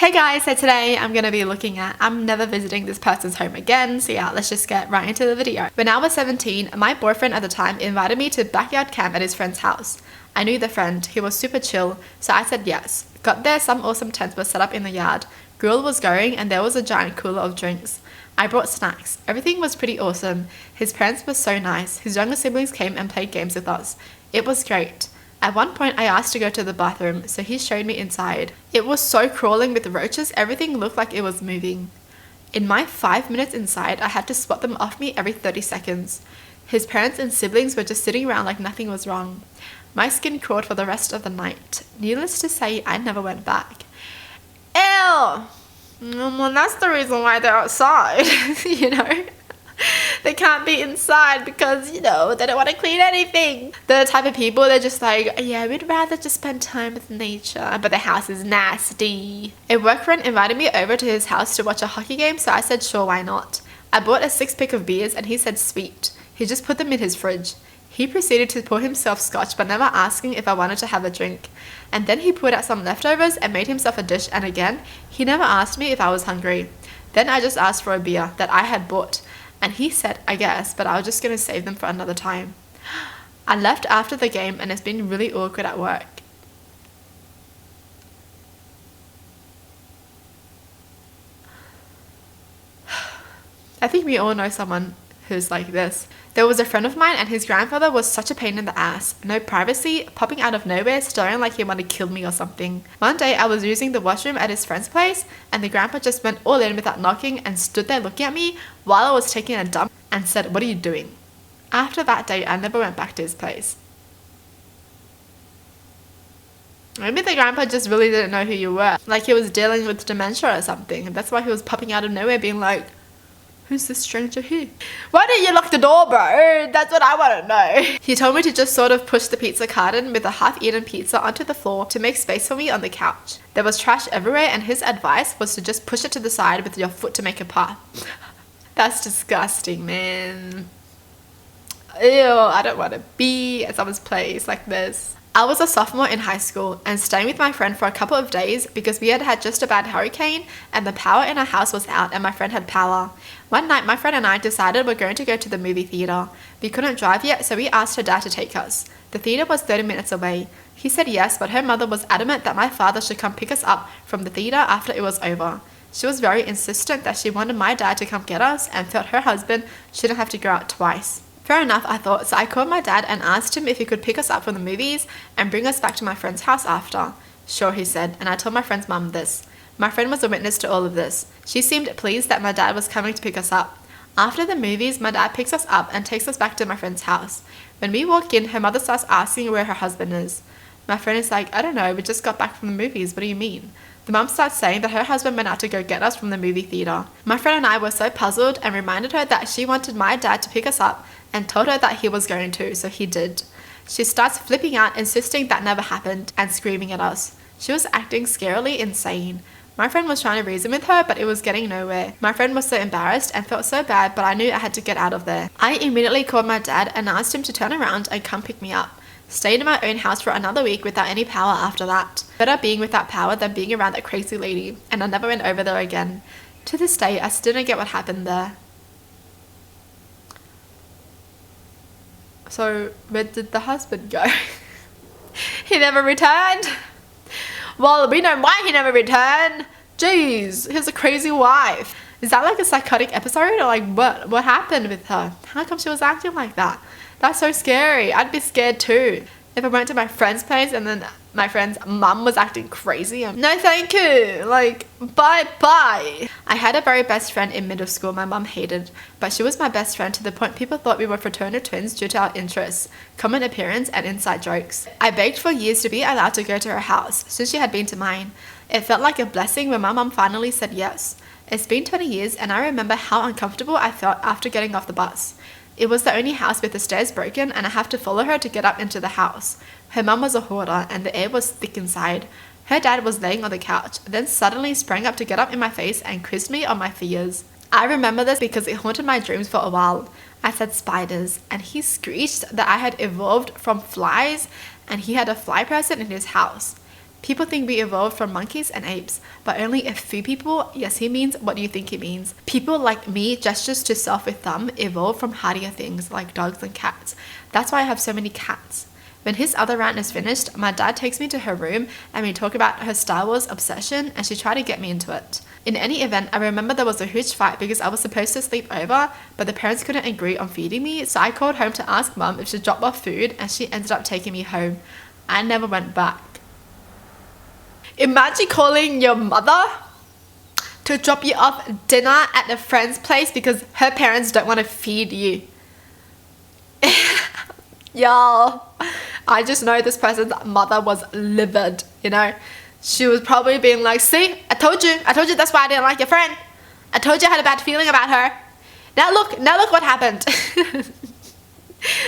Hey guys, so today I'm going to be looking at I'm never visiting this person's home again, so yeah, let's just get right into the video. When I was 17, my boyfriend at the time invited me to backyard camp at his friend's house. I knew the friend, he was super chill, so I said yes. Got there, some awesome tents were set up in the yard, grill was going, and there was a giant cooler of drinks. I brought snacks. Everything was pretty awesome. His parents were so nice. His younger siblings came and played games with us. It was great. At one point, I asked to go to the bathroom, so he showed me inside. It was so crawling with roaches, everything looked like it was moving. In my 5 minutes inside, I had to swat them off me every 30 seconds. His parents and siblings were just sitting around like nothing was wrong. My skin crawled for the rest of the night. Needless to say, I never went back. Ew! Well, that's the reason why they're outside, you know? They can't be inside because, they don't want to clean anything. They're the type of people, they're just like, yeah, we'd rather just spend time with nature, but the house is nasty. A work friend invited me over to his house to watch a hockey game, so I said sure, why not? I bought a 6-pack of beers and he said sweet. He just put them in his fridge. He proceeded to pour himself scotch, but never asking if I wanted to have a drink. And then he poured out some leftovers and made himself a dish, and again, he never asked me if I was hungry. Then I just asked for a beer that I had bought. And he said, I guess, but I was just going to save them for another time. I left after the game and it's been really awkward at work. I think we all know someone who's like this. There was a friend of mine and his grandfather was such a pain in the ass. No privacy, popping out of nowhere, staring like he wanted to kill me or something. One day I was using the washroom at his friend's place and the grandpa just went all in without knocking and stood there looking at me while I was taking a dump and said, "What are you doing?" After that day, I never went back to his place. Maybe the grandpa just really didn't know who you were. Like he was dealing with dementia or something. That's why he was popping out of nowhere being like, "Who's this stranger here? Why didn't you lock the door, bro? That's what I want to know." He told me to just sort of push the pizza carton with a half-eaten pizza onto the floor to make space for me on the couch. There was trash everywhere and his advice was to just push it to the side with your foot to make a path. That's disgusting, man. Ew, I don't want to be at someone's place like this. I was a sophomore in high school and staying with my friend for a couple of days because we had had just a bad hurricane and the power in our house was out and my friend had power. One night my friend and I decided we're going to go to the movie theater. We couldn't drive yet, so we asked her dad to take us. The theater was 30 minutes away. He said yes, but her mother was adamant that my father should come pick us up from the theater after it was over. She was very insistent that she wanted my dad to come get us and felt her husband shouldn't have to go out twice. Fair enough, I thought, so I called my dad and asked him if he could pick us up from the movies and bring us back to my friend's house after. Sure, he said, and I told my friend's mum this. My friend was a witness to all of this. She seemed pleased that my dad was coming to pick us up. After the movies, my dad picks us up and takes us back to my friend's house. When we walk in, her mother starts asking where her husband is. My friend is like, "I don't know, we just got back from the movies, what do you mean?" The mum starts saying that her husband went out to go get us from the movie theater. My friend and I were so puzzled and reminded her that she wanted my dad to pick us up and told her that he was going to, so he did. She starts flipping out, insisting that never happened and screaming at us. She was acting scarily insane. My friend was trying to reason with her, but it was getting nowhere. My friend was so embarrassed and felt so bad, but I knew I had to get out of there. I immediately called my dad and asked him to turn around and come pick me up. Stayed in my own house for another week without any power after that. Better being without power than being around that crazy lady, and I never went over there again. To this day, I still don't get what happened there. So, where did the husband go? He never returned? Well, we know why he never returned. Jeez, he has a crazy wife. Is that like a psychotic episode or like what happened with her? How come she was acting like that? That's so scary. I'd be scared too. If I went to my friend's place and then my friend's mum was acting crazy, no thank you, like bye. I had a very best friend in middle school my mum hated, but she was my best friend to the point people thought we were fraternal twins due to our interests, common appearance and inside jokes. I begged for years to be allowed to go to her house since she had been to mine. It felt like a blessing when my mum finally said yes. It's been 20 years and I remember how uncomfortable I felt after getting off the bus. It was the only house with the stairs broken and I have to follow her to get up into the house. Her mum was a hoarder and the air was thick inside. Her dad was laying on the couch, then suddenly sprang up to get up in my face and quizzed me on my fears. I remember this because it haunted my dreams for a while. I said spiders and he screeched that I had evolved from flies and he had a fly person in his house. People think we evolved from monkeys and apes, but only a few people, yes he means what do you think he means. People like me, gestures to self with thumb, evolved from hardier things like dogs and cats. That's why I have so many cats. When his other rant is finished, my dad takes me to her room and we talk about her Star Wars obsession and she tried to get me into it. In any event, I remember there was a huge fight because I was supposed to sleep over, but the parents couldn't agree on feeding me, so I called home to ask mum if she'd drop off food and she ended up taking me home. I never went back. Imagine calling your mother to drop you off dinner at a friend's place because her parents don't want to feed you. Y'all, I just know this person's mother was livid, you know. She was probably being like, see, I told you that's why I didn't like your friend. I told you I had a bad feeling about her. Now look what happened.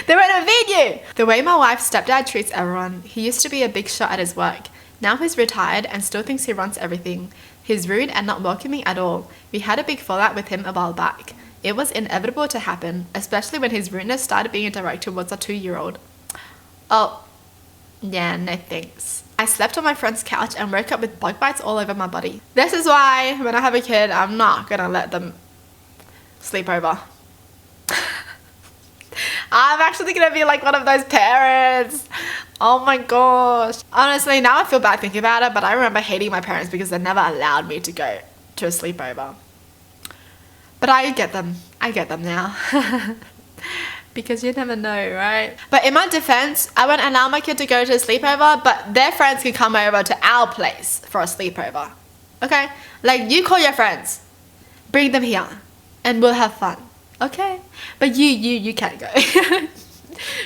They won't even feed you. The way my wife's stepdad treats everyone, he used to be a big shot at his work. Now he's retired and still thinks he runs everything. He's rude and not welcoming at all. We had a big fallout with him a while back. It was inevitable to happen, especially when his rudeness started being directed towards a 2-year-old. Oh, yeah, no thanks. I slept on my friend's couch and woke up with bug bites all over my body. This is why when I have a kid, I'm not gonna let them sleep over. I'm actually gonna be like one of those parents. Oh my gosh. Honestly, now I feel bad thinking about it, but I remember hating my parents because they never allowed me to go to a sleepover. But I get them now. Because you never know, right? But in my defense, I won't allow my kid to go to a sleepover, but their friends can come over to our place for a sleepover. Okay? Like, you call your friends, bring them here, and we'll have fun. Okay? But you can't go.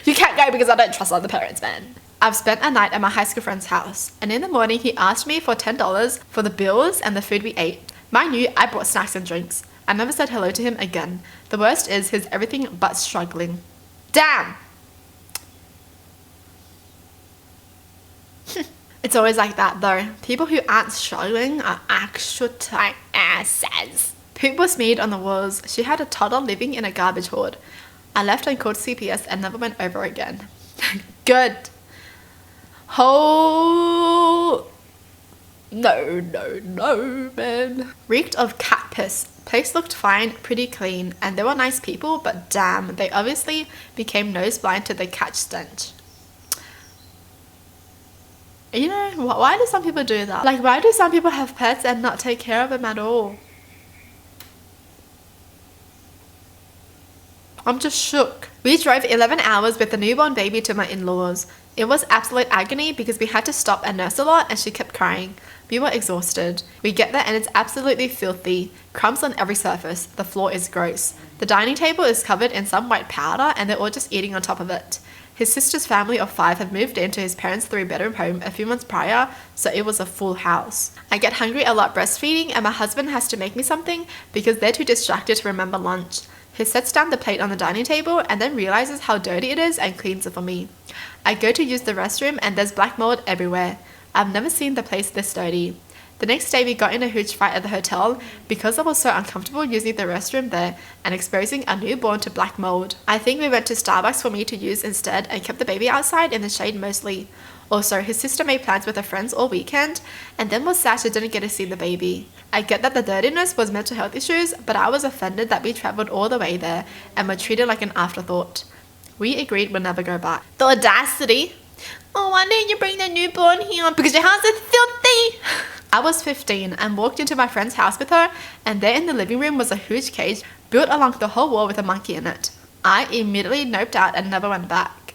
You can't go because I don't trust other parents, man. I've spent a night at my high school friend's house, and in the morning he asked me for $10 for the bills and the food we ate. Mind you, I brought snacks and drinks. I never said hello to him again. The worst is he's everything but struggling. Damn! It's always like that though. People who aren't struggling are actual tight asses. Poop was smeared on the walls. She had a toddler living in a garbage hoard. I left and called CPS and never went over again. Good. Oh, no, man. Reeked of cat piss. Place looked fine, pretty clean, and they were nice people, but damn, they obviously became nose blind to the cat stench. You know, why do some people do that? Like, why do some people have pets and not take care of them at all? I'm just shook. We drove 11 hours with the newborn baby to my in-laws. It was absolute agony because we had to stop and nurse a lot and she kept crying. We were exhausted. We get there and it's absolutely filthy. Crumbs on every surface. The floor is gross. The dining table is covered in some white powder and they're all just eating on top of it. His sister's family of 5 had moved into his parents' 3-bedroom home a few months prior, so it was a full house. I get hungry a lot breastfeeding and my husband has to make me something because they're too distracted to remember lunch. He sets down the plate on the dining table and then realizes how dirty it is and cleans it for me. I go to use the restroom and there's black mold everywhere. I've never seen the place this dirty. The next day we got in a huge fight at the hotel because I was so uncomfortable using the restroom there and exposing a newborn to black mold. I think we went to Starbucks for me to use instead and kept the baby outside in the shade mostly. Also, his sister made plans with her friends all weekend and then was sad she didn't get to see the baby. I get that the dirtiness was mental health issues, but I was offended that we travelled all the way there and were treated like an afterthought. We agreed we'll never go back. The audacity! Oh, why didn't you bring the newborn here? Because your house is filthy! I was 15 and walked into my friend's house with her, and there in the living room was a huge cage built along the whole wall with a monkey in it. I immediately noped out and never went back.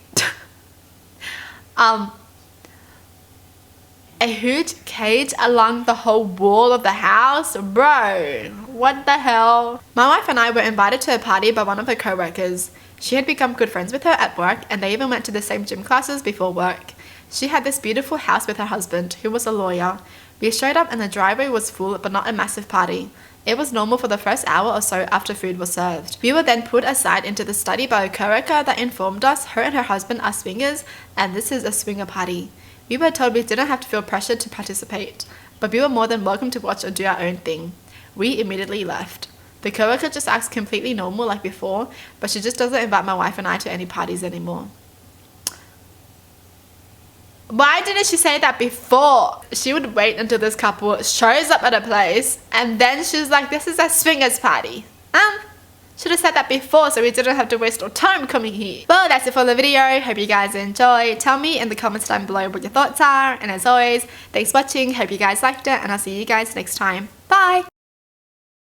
A huge cage along the whole wall of the house? Bro, what the hell? My wife and I were invited to a party by one of her co-workers. She had become good friends with her at work and they even went to the same gym classes before work. She had this beautiful house with her husband, who was a lawyer. We showed up and the driveway was full but not a massive party. It was normal for the first hour or so after food was served. We were then put aside into the study by a co-worker that informed us her and her husband are swingers and this is a swinger party. We were told we didn't have to feel pressured to participate, but we were more than welcome to watch or do our own thing. We immediately left. The coworker just acts completely normal like before, but she just doesn't invite my wife and I to any parties anymore. Why didn't she say that before? She would wait until this couple shows up at a place and then she's like, this is a swingers party. Should have said that before so we didn't have to waste our time coming here. Well, that's it for the video. Hope you guys enjoyed. Tell me in the comments down below what your thoughts are. And as always, thanks for watching. Hope you guys liked it and I'll see you guys next time. Bye!